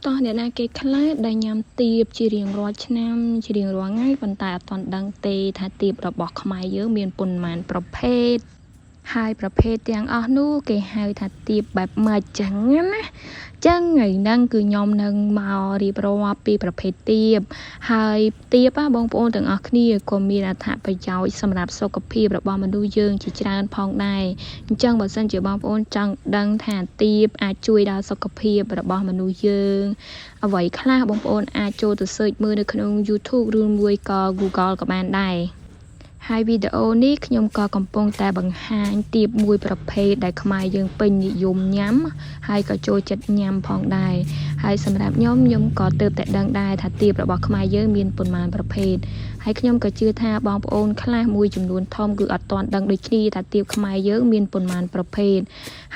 តោះអ្នកណាគេខ្លះដែលញ៉ាំទៀបជារៀងរាល់ឆ្នាំជារៀងរាល់ថ្ងៃប៉ុន្តែអត់ទាន់ដឹងទេថាទៀបរបស់ខ្មែរយើងមានប៉ុន្មានប្រភេទហើយប្រភេទទាំងអស់នោះគេហៅថាទៀបបែបម៉េចចឹងណាចឹងថ្ងៃហ្នឹងគឺខ្ញុំនឹងមករៀបរាប់ពីប្រភេទទៀបហើយទៀបបងប្អូនទាំងអស់គ្នាក៏មានអត្ថប្រយោជន៍សម្រាប់សុខភាពរបស់មនុស្សយើងជាច្រើនផងដែរអញ្ចឹងបើសិនជាបងប្អូនចង់ដឹងថាទៀបអាចជួយដល់សុខភាពរបស់មនុស្សយើងអ្វីខ្លះបងប្អូនអាចចូលទៅ search មើលនៅក្នុង YouTube ឬមួយក៏ Google ក៏បានដែរហើយវីដេអូនេះខ្ញុំក៏កំពុងតែបង្ហាញទៀបមួយប្រភេទដែលខ្មែរយើងពេញនិយមញ៉ាំហើយក៏ចូលចិត្តញ៉ាំផងដែរហើយសម្រាប់ខ្ញុំក៏ទើបតែដឹងដែរថាទៀបរបស់ខ្មែរយើងមានប៉ុន្មានប្រភេទហើយខ្ញុំក៏ជឿថាបងប្អូនខ្លះមួយចំនួនធំគឺអត់ទាន់ដឹងដូចគ្នាថាទៀបខ្មែរយើងមានប៉ុន្មានប្រភេទ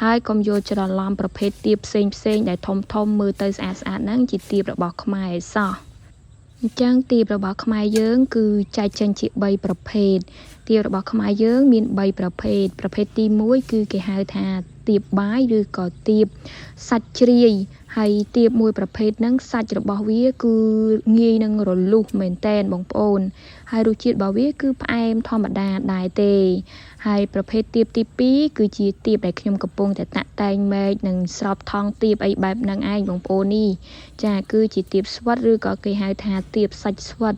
ហើយកុំយកច្រឡំប្រភេទទៀបផ្សេងដែលធំមើលទៅស្អាតហ្នឹងជាទៀបរបស់ខ្មែរសោះអញ្ចឹងទៀបរបស់ខ្មែរយើងគឺចែកចេញជា3ប្រភេទទៀបរបស់ខ្មែរយើងមាន3ប្រភេទទី1គឺគេហៅថាទៀបបាយឬក៏ទៀបសាច់ជ្រាយហើយទៀបមួយប្រភេទហ្នឹងសាច់របស់វាគឺងាយនឹងរលុះមែនតែនបងប្អូនហើយរសជាតិរបស់វាគឺផ្អែមធម្មតាដែរទេហើយប្រភេទទៀបទី2គឺជាទៀបដែលខ្ញុំកំពុងតែតាក់តែងមែកនិងស្រោបថងទៀបអីបែបហ្នឹងឯងបងប្អូននេះចាគឺជាទៀបស្វិតឬក៏គេហៅថាទៀបសាច់ស្វិត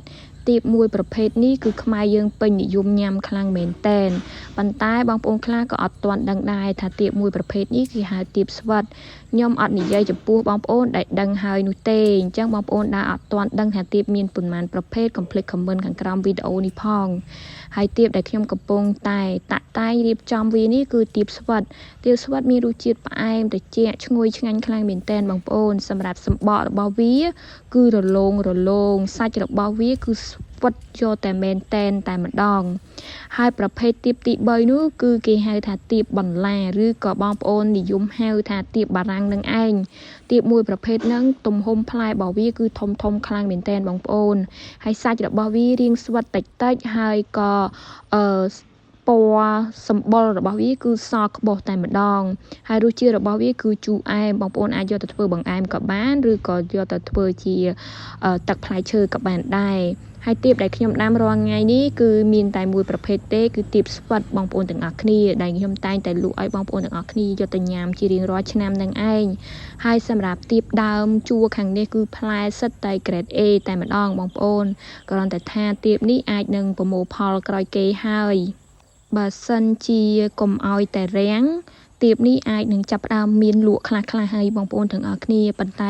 ទៀបមួយប្រភេទនេះគឺខ្មែរយើងពេញនិយមញ៉ាំខ្លាំងមែនតែនប៉ុន្តែបងប្អូនខ្លះក៏អត់ទាន់ដឹងដែរថាទៀបមួយប្រភេទនេះគេហៅទៀបស្វិតខ្ញុំអត់និយាយចំពោះបងប្អូនដែលដឹងហើយនោះទេអញ្ចឹងបងប្អូនដែលអត់ទាន់ដឹងថាទៀបមានប៉ុន្មានប្រភេទកុំភ្លេចខមមិនខាងក្រោមវីដេអូនេះផងហើយទៀបដែលខ្ញុំកំពុងតែតាក់តែងរៀបចំវានេះគឺទៀបស្វិតមានរសជាតិផ្អែមត្រជាក់ឈ្ងុយឆ្ងាញ់ខ្លាំងមែនតែនបងប្អូនសម្រាប់សម្បករបស់វាគឺរលោងសាច់របស់វាគឺស្វិតយកតែមែនតែនតែម្ដងហើយប្រភេទទៀបទី3នោះគឺគេហៅថាទៀបបន្លាឬក៏បងប្អូននិយមហៅថាទៀបបារាំងនឹងឯងទៀបមួយប្រភេទហ្នឹងទំហំផ្លែរបស់វាគឺធំខ្លាំងមែនតែនបងប្អូនហើយសាច់របស់វារាងស្វិតតិចហើយក៏ពណ៌សម្បុររបស់វាគឺសក្បុសតែម្ដងហើយរសជាតិរបស់វាគឺជូរអែមបងប្អូនអាចយកទៅធ្វើបង្អែមក៏បានឬក៏យកទៅធ្វើជាទឹកផ្លែឈើក៏បានដែរហើយទៀបដែលខ្ញុំដាំរាល់ថ្ងៃនេះគឺមានតែមួយប្រភេទទេគឺទៀបស្វិតបងប្អូនទាំងអស់គ្នាដែលខ្ញុំតែងតែលក់ឲ្យបងប្អូនទាំងអស់គ្នាយកទៅញ៉ាំជារៀងរាល់ឆ្នាំនឹងឯងហើយសម្រាប់ទៀបដើមជួរខាងនេះគឺផ្លែសិតតែ grade A តែម្ដងបងប្អូនគ្រាន់តែថាទៀបនេះអាចនឹងប្រមូលផលក្រោយគេហើយបើសិនជាកុំឲ្យតែរាំងទៀបនេះអាចនឹងចាប់ផ្ដើមមានលក់ខ្លះហើយបងប្អូនទាំងអស់គ្នាប៉ុន្តែ